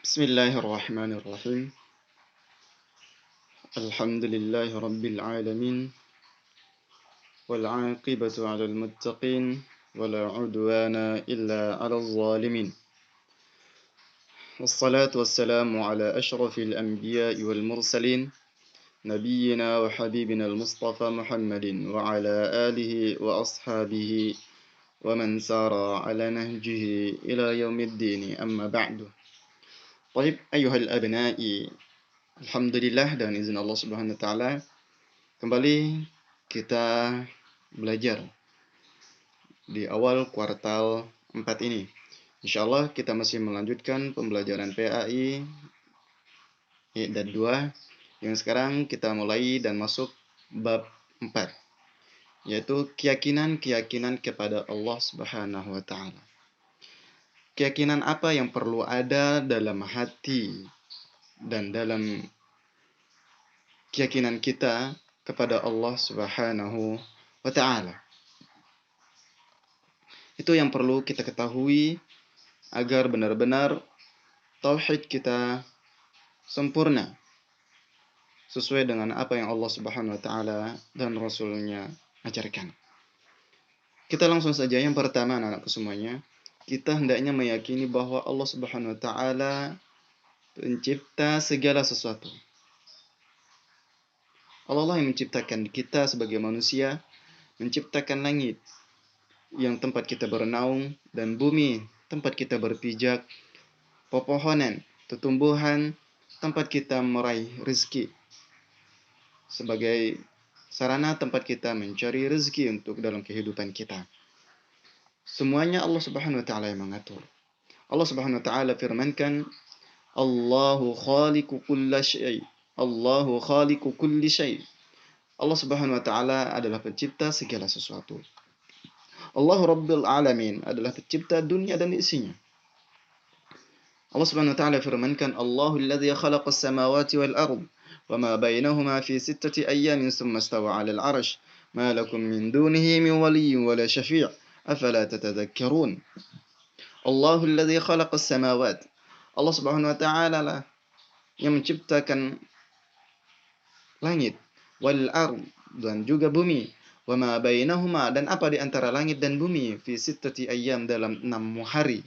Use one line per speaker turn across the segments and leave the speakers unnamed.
Bismillahirrahmanirrahim. Alhamdulillahi rabbil alamin wal 'aqibatu 'alal muttaqin wala 'udwana illa 'alal zalimin. Wassalatu wassalamu ala asyrafil anbiya'i wal mursalin nabiyyina wa habibina al-mustafa Muhammadin wa ala alihi wa ashabihi wa man sara ala nahjihi ila yaumiddin amma ba'du. Baik, ayyuhal abna'i, alhamdulillah dan izin Allah Subhanahu wa taala kembali kita belajar di awal kuartal 4 ini. Insyaallah kita masih melanjutkan pembelajaran PAI dan 2 yang sekarang kita mulai dan masuk bab 4, yaitu keyakinan-keyakinan kepada Allah Subhanahu wa taala. Keyakinan apa yang perlu ada dalam hati dan dalam keyakinan kita kepada Allah Subhanahu wa taala. Itu yang perlu kita ketahui agar benar-benar tauhid kita sempurna sesuai dengan apa yang Allah Subhanahu wa taala dan Rasulnya ajarkan. Kita langsung saja yang pertama, anak-anakku semuanya. Kita hendaknya meyakini bahwa Allah Subhanahu wa taala pencipta segala sesuatu. Allah yang menciptakan kita sebagai manusia, menciptakan langit yang tempat kita bernaung dan bumi tempat kita berpijak, pepohonan, tumbuhan tempat kita meraih rezeki sebagai sarana tempat kita mencari rezeki untuk dalam kehidupan kita. Semuanya Allah Subhanahu wa taala yang mengatur. Allah Subhanahu wa taala firmankan, Allahu khaliqu kulli syai. Allahu khaliqu kulli syai. Allah Subhanahu wa taala adalah pencipta segala sesuatu. Allahu Rabbil Alamin adalah pencipta dunia dan isinya. Allah Subhanahu wa taala firmankan, Allahul ladzi khalaqas samawati wal ard wa ma bainahuma fi 6 ayyamin tsumma istawa 'alal 'arsy ma lakum min dunihi min waliyyin wala syafi' afala tatadhakkarun. Allahul ladzi khalaqas samawati. Allah Subhanahu wa taala lah yang menciptakan langit wal ard dan juga bumi. Wa ma bainahuma, dan apa di antara langit dan bumi, fi 6 ayyam, dalam 6 hari,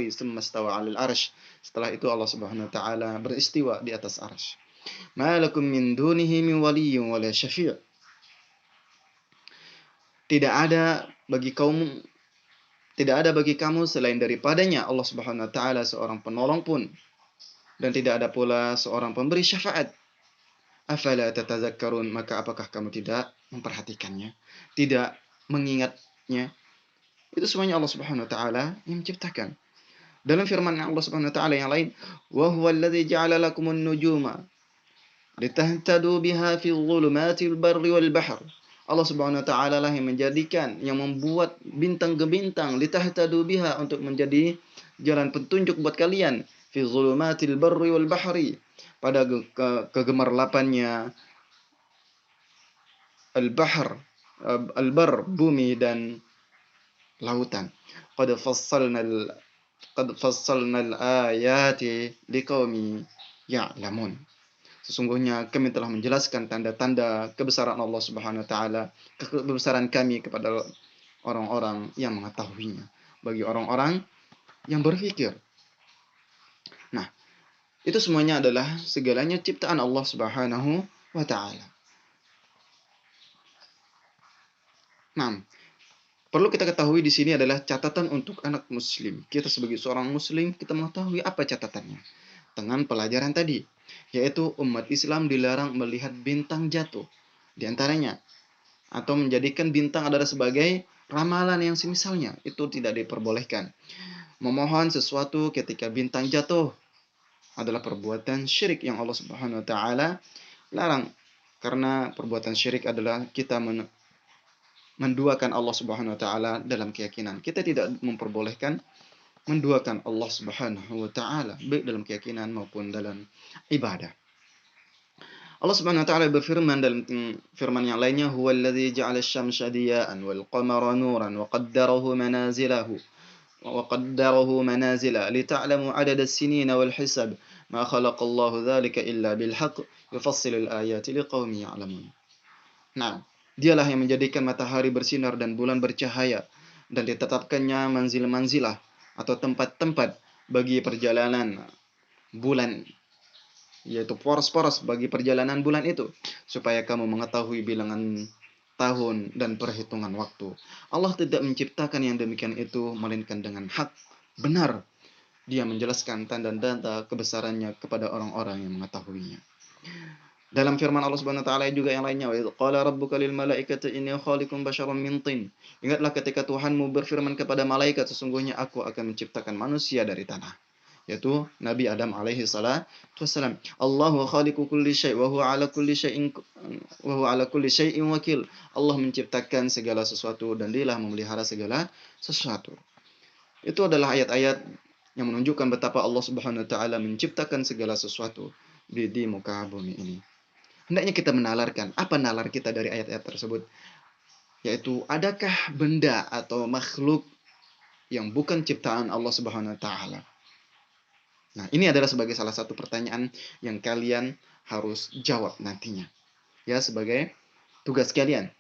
summa stawa 'alal arsy. Setelah itu Allah Subhanahu wa taala beristiwa di atas arsy. Ma lakum min dunihi min waliyyin wala syafi'. Tidak ada bagi kamu selain daripadanya Allah Subhanahu wa taala seorang penolong pun, dan tidak ada pula seorang pemberi syafaat. Afala tatazakkarun, maka apakah kamu tidak memperhatikannya, tidak mengingatnya? Itu semuanya Allah Subhanahu wa taala yang menciptakan. Dalam firman Allah Subhanahu wa taala yang lain, wa huwal ladzi ja'ala lakumun nujuma litahtadu biha fil dhulumatil barri wal bahr. Allah Subhanahu wa taala lah yang menjadikan, yang membuat bintang ke bintang, litahtadu biha, untuk menjadi jalan petunjuk buat kalian, fi dhulumatil barri wal bahri, pada kegemerlapannya al-bahr, al-bar, bumi dan lautan. Qad fassalna al-ayati liqaumi ya'lamun. Sesungguhnya kami telah menjelaskan tanda-tanda kebesaran Allah Subhanahu wa taala, kebesaran kami kepada orang-orang yang mengetahuinya, bagi orang-orang yang berfikir. Nah, itu semuanya adalah segalanya ciptaan Allah Subhanahu wa taala. Nah, perlu kita ketahui di sini adalah catatan untuk anak muslim. Kita sebagai seorang muslim, kita mengetahui apa catatannya dengan pelajaran tadi, yaitu umat Islam dilarang melihat bintang jatuh di antaranya, atau menjadikan bintang adalah sebagai ramalan yang semisalnya. Itu tidak diperbolehkan. Memohon sesuatu ketika bintang jatuh adalah perbuatan syirik yang Allah Subhanahu wa taala larang, karena perbuatan syirik adalah kita menduakan Allah Subhanahu wa taala dalam keyakinan. Kita tidak memperbolehkan menduakan Allah Subhanahu wa taala, baik dalam keyakinan maupun dalam ibadah. Allah Subhanahu wa taala berfirman dalam firman yang lainnya, huwallazi ja'ala asy-syamsa diya'an wal qamara nuran wa qaddarahu manazilahu وقدره منازل لتعلموا عدد السنين والحساب ما خلق الله ذلك إلا بالحق يفصل الآيات لقوم يعلمون. Nah, dialah yang menjadikan matahari bersinar dan bulan bercahaya dan ditetapkannya manzil-manzilah atau tempat-tempat bagi perjalanan bulan, yaitu poros-poros bagi perjalanan bulan itu, supaya kamu mengetahui bilangan tahun dan perhitungan waktu. Allah tidak menciptakan yang demikian itu melainkan dengan hak, benar. Dia menjelaskan tanda-tanda kebesarannya kepada orang-orang yang mengetahuinya. Dalam firman Allah Subhanahu wa taala juga yang lainnya, wa idz qala rabbuka lil malaikati inni khaliqun basyaran min tin. Ingatlah ketika Tuhanmu berfirman kepada malaikat, sesungguhnya aku akan menciptakan manusia dari tanah, yaitu Nabi Adam alaihi salatu wassalam. Allahu khaliqu kulli syai' wa huwa ala kulli syai'in wakil. Allah menciptakan segala sesuatu dan Dialah memelihara segala sesuatu. Itu adalah ayat-ayat yang menunjukkan betapa Allah Subhanahu wa taala menciptakan segala sesuatu di muka bumi ini. Hendaknya kita menalarkan, apa nalar kita dari ayat-ayat tersebut? Yaitu, adakah benda atau makhluk yang bukan ciptaan Allah Subhanahu wa taala? Nah, ini adalah sebagai salah satu pertanyaan yang kalian harus jawab nantinya. Ya, sebagai tugas kalian.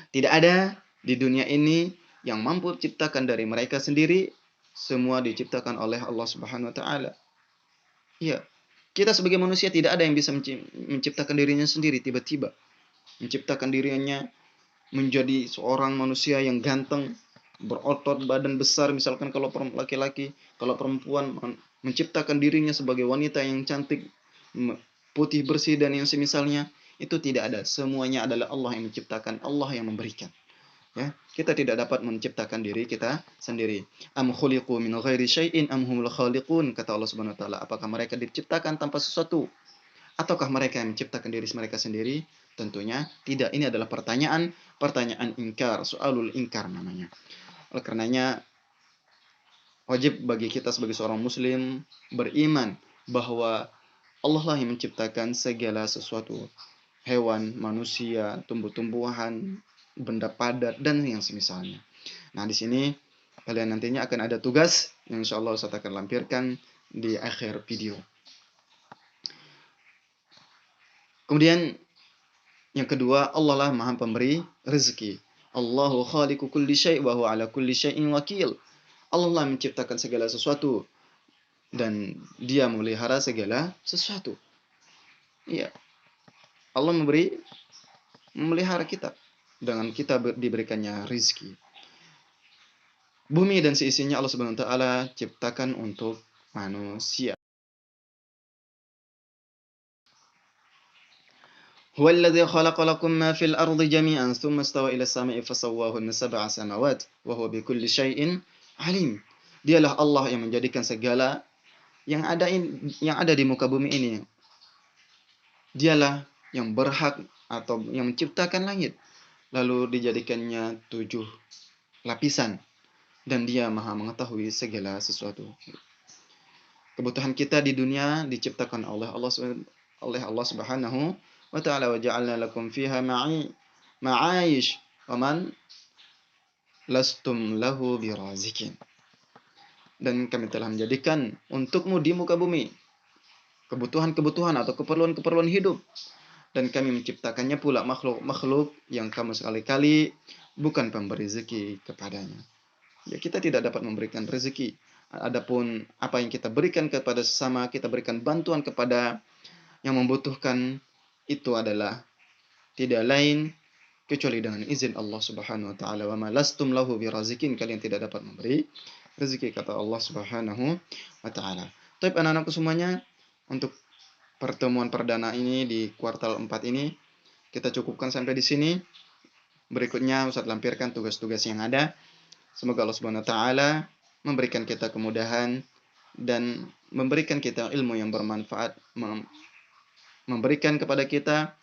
Tidak ada di dunia ini yang mampu ciptakan dari mereka sendiri, semua diciptakan oleh Allah Subhanahu wa taala. Ya, kita sebagai manusia tidak ada yang bisa menciptakan dirinya sendiri tiba-tiba. Menciptakan dirinya menjadi seorang manusia yang ganteng, berotot, badan besar, misalkan kalau laki-laki, kalau perempuan menciptakan dirinya sebagai wanita yang cantik, putih bersih dan yang semisalnya, itu tidak ada. Semuanya adalah Allah yang menciptakan, Allah yang memberikan. Ya, kita tidak dapat menciptakan diri kita sendiri. Am khuliqu min ghairi syai'in am humul khaliqun, kata Allah Subhanahu wa taala. Apakah mereka diciptakan tanpa sesuatu ataukah mereka yang menciptakan diri mereka sendiri? Tentunya tidak. Ini adalah pertanyaan ingkar, soalul ingkar namanya. Oleh karenanya wajib bagi kita sebagai seorang muslim beriman bahwa Allah lah yang menciptakan segala sesuatu. Hewan, manusia, tumbuh-tumbuhan, benda padat, dan yang semisalnya. Nah, di sini kalian nantinya akan ada tugas yang insya Allah saya akan lampirkan di akhir video. Kemudian yang kedua, Allah lah Maha Pemberi rezeki. Allahu khaliqu kulli syai' wa huwa ala kulli syai'in wakil. Allah lah menciptakan segala sesuatu dan Dia memelihara segala sesuatu. Iya. Allah memelihara kita dengan kita diberikannya rezeki. Bumi dan seisinya Allah Subhanahu wa taala ciptakan untuk manusia. Huwa alladhi khalaqa lakum ma fil ardi jami'an thumma istawa ila as-sama'i fasawwahunna sab'a samawat wa huwa bikulli syai'in alim. Dialah Allah yang menjadikan segala yang ada di muka bumi ini. Dialah yang berhak atau yang menciptakan langit, lalu dijadikannya 7 lapisan, dan Dia Maha mengetahui segala sesuatu. Kebutuhan kita di dunia diciptakan oleh Allah Subhanahu wa ta'ala. Wa ja'alna lakum fiha ma'ish wa man lastum lahu birazikin. Dan kami telah menjadikan untukmu di muka bumi kebutuhan-kebutuhan atau keperluan-keperluan hidup. Dan kami menciptakannya pula makhluk-makhluk yang kamu sekali-kali bukan pemberi rezeki kepadanya. Ya, kita tidak dapat memberikan rezeki. Adapun apa yang kita berikan kepada sesama, kita berikan bantuan kepada yang membutuhkan, itu adalah tidak lain kecuali dengan izin Allah Subhanahu wa taala. Wa ma lastum lahu birazikin, kalian tidak dapat memberi rezeki, kata Allah Subhanahu wa taala. Baik anak-anakku semuanya, untuk pertemuan perdana ini di kuartal 4 ini kita cukupkan sampai di sini. Berikutnya Ustaz lampirkan tugas-tugas yang ada. Semoga Allah Subhanahu wa taala memberikan kita kemudahan dan memberikan kita ilmu yang bermanfaat, memberikan kepada kita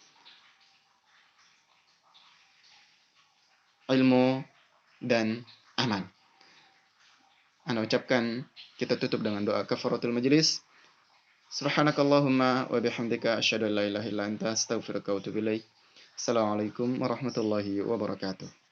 ilmu dan aman. Ana ucapkan kita tutup dengan doa kafaratul majlis. Subhanakallahumma wa bihamdika asyhadu an la ilaha illa anta astaghfiruka wa atubu ilaik. Assalamualaikum warahmatullahi wabarakatuh.